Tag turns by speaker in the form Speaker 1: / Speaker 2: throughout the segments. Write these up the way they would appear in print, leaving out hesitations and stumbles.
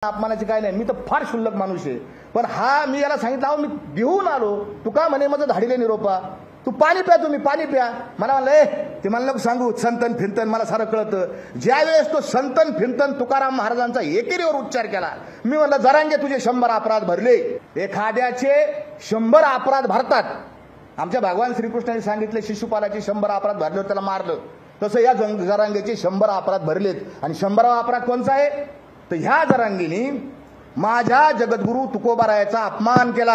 Speaker 1: अपमानाची काय नाही, मी तर फार क्षुल्लक माणूस आहे, पण हा मी याला सांगितलं अहो मी घेऊन आलो, तू का म्हणे माझं धाडीले निरोपा, तू पाणी प्या, तुम्ही पाणी प्या. मला म्हणलं ते मला नको सांगू संतन फिरतन, मला सारं कळतं. ज्या वेळेस तो संतन फिरतन तुकाराम महाराजांचा एकेरीवर उच्चार केला, मी म्हणलं जरांगे तुझे 100 अपराध भरले. एखाद्याचे 100 अपराध भरतात. आमच्या भगवान श्रीकृष्णाने सांगितले शिशुपालाचे 100 अपराध भरले त्याला मारलं, तसं या जरांगेचे 100 अपराध भरलेत. आणि 100वा अपराध कोणचा आहे तर ह्या जरांगीने माझ्या जगद्गुरु तुकोबारायाचा अपमान केला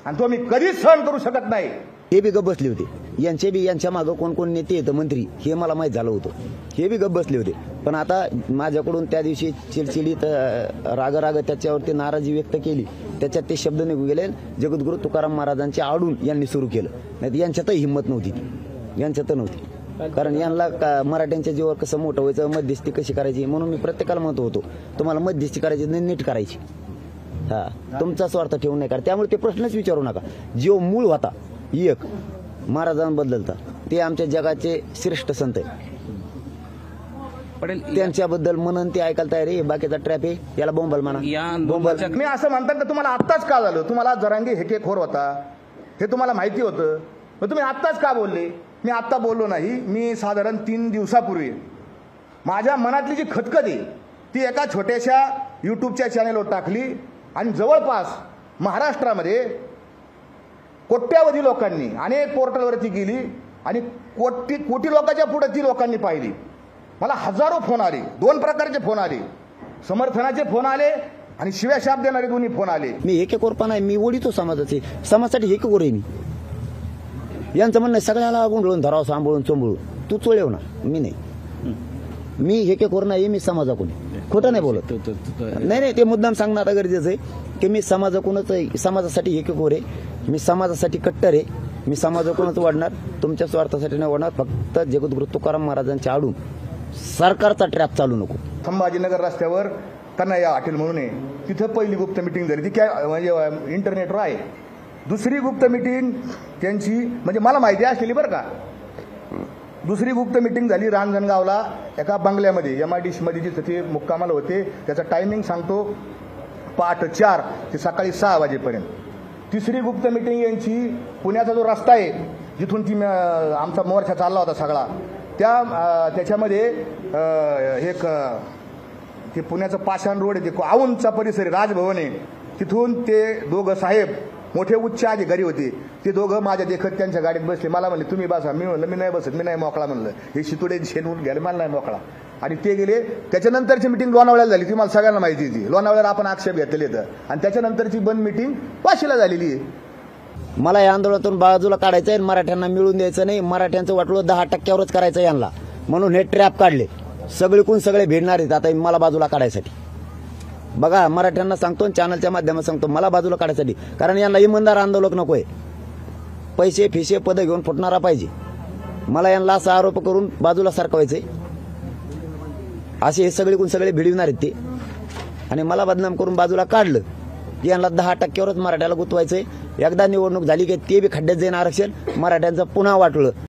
Speaker 1: आणि तो मी कधीच सहन करू शकत नाही.
Speaker 2: हे बी गप बसले होते, यांच्या मागं कोण कोण नेते येतं मंत्री हे मला माहीत झालं होतं, हे बी गप बसले होते. पण आता माझ्याकडून त्या दिवशी चिडचिडीत राग त्याच्यावरती नाराजी व्यक्त केली, त्याच्यात ते शब्द निघून गेले. जगद्गुरु तुकाराम महाराजांचे आडून यांनी सुरू केलं, नाही यांच्यातही हिंमत नव्हती, यांच्यात नव्हती. कारण यांना मराठ्यांच्या जीवावर कसं मोठं व्हायचं, मध्यस्थी कशी करायची, म्हणून मी प्रत्येकाला म्हणत होतो तुम्हाला मध्यस्थी करायची नाही, नीट करायची. हा, तुमचा स्वार्थ ठेवून नाही करा. त्यामुळे ते प्रश्नच विचारू नका. जो मूळ होता एक महाराजांबद्दलचा, ते आमच्या जगाचे श्रेष्ठ संत आहे. त्यांच्याबद्दल मनन ते ऐकायला तयार आहे. बाकीचा ट्रॅप आहे, याला बोंबल म्हणा, बोंबल.
Speaker 1: मी असं म्हणतात का तुम्हाला आत्ताच का झालं, तुम्हाला जरांगे हेकेखोर होता हे तुम्हाला माहिती होतं, मग तुम्ही आत्ताच का बोलले. मी आत्ता बोललो नाही, मी साधारण 3 दिवसापूर्वी माझ्या मनातली जी खतखत आहे ती एका छोट्याशा यूट्यूबच्या चॅनलवर टाकली आणि जवळपास महाराष्ट्रामध्ये कोट्यावधी लोकांनी अनेक पोर्टलवरती गेली आणि कोटी लोकांच्या पुढे ती लोकांनी पाहिली. मला हजारो फोन आले, 2 प्रकारचे फोन आले, समर्थनाचे फोन आले आणि शिव्या शाप देणारे दोन्ही फोन आले.
Speaker 2: मी हेकेखोरपणा आहे, मी ओढितो समाजाचे, समाजासाठी हेकेखोर आहे मी. यांचं म्हणणं सगळ्याला गुंडळून धराव, सांभाळून चोंबळून, तू चोळेव ना, मी नाही. मी हेकेखोर नाही, मी समाजाकडून खोटं नाही बोलत. नाही ते मुद्दाम सांगणं आता गरजेचं आहे की मी समाजाकडूनच आहे, समाजासाठी हेकेखोर आहे, मी समाजासाठी कट्टर आहे, मी समाजाकडूनच वाढणार, तुमच्या स्वार्थासाठी नाही वाढणार. फक्त जगद्गुरु तुकाराम महाराजांच्या आडून सरकारचा ट्रॅप चालू नको.
Speaker 1: संभाजीनगर रस्त्यावर कन्हैया हॉटेल म्हणून आहे, तिथं पहिली गुप्त मिटिंग झाली, ती काय म्हणजे इंटरनेटवर आहे. दुसरी गुप्त मिटिंग त्यांची म्हणजे मला माहिती असलेली बरं का, दुसरी गुप्त मिटिंग झाली रांजणगावला एका बंगल्यामध्ये, MIDC मध्ये जिथं ते मुक्कामाला होते. त्याचा टायमिंग सांगतो, पहाटे 4 ते सकाळी 6 वाजेपर्यंत. तिसरी गुप्त मिटिंग यांची पुण्याचा जो रस्ता आहे जिथून ती आमचा मोर्चा चालला होता सगळा, त्याच्यामध्ये एक ते पुण्याचं पाषाण रोड आहे, ते औंधचा परिसर आहे, राजभवन आहे, तिथून ते दोघं साहेब मोठे उच्च अधिकारी होते, ते दोघं माझ्या देखत त्यांच्या गाडीत बसले. मला म्हणले तुम्ही बसा, मी म्हणलं मी नाही बसत, मी नाही मोकळा म्हणलं, हे शितुडे शेणून घ्यायला मला नाही मोकळा. आणि ते गेले. त्याच्यानंतरची मिटिंग लोणावळ्याला झाली, ती मला सगळ्यांना माहिती होती, लोणावळ्याला आपण आक्षेप घेतले होतं. आणि त्याच्यानंतरची बंद मिटिंग वाशीला झालेली आहे.
Speaker 2: मला या आंदोलनातून बाजूला काढायचं आहे, मराठ्यांना मिळून द्यायचं नाही, मराठ्यांचं वाटलं 10%वरच करायचं यांना, म्हणून हे ट्रॅप काढले. सगळीकून सगळे भिडणार आहेत आता मला बाजूला काढायसाठी. बघा, मराठ्यांना सांगतो, चॅनलच्या माध्यमात सांगतो, मला बाजूला काढायसाठी. कारण यांना इमानदार आंदोलक नकोय, पैसे फिसे पद घेऊन फुटणारा पाहिजे. मला यांना असा आरोप करून बाजूला सरकवायचे, असे हे सगळीकून सगळे भिडविणार आहेत ते. आणि मला बदनाम करून बाजूला काढलं की यांना 10%वरच मराठ्याला गुंतवायचंय. एकदा निवडणूक झाली की ते बी खड्ड्यात जाईन आरक्षण, मराठ्यांचं पुन्हा वाटलं.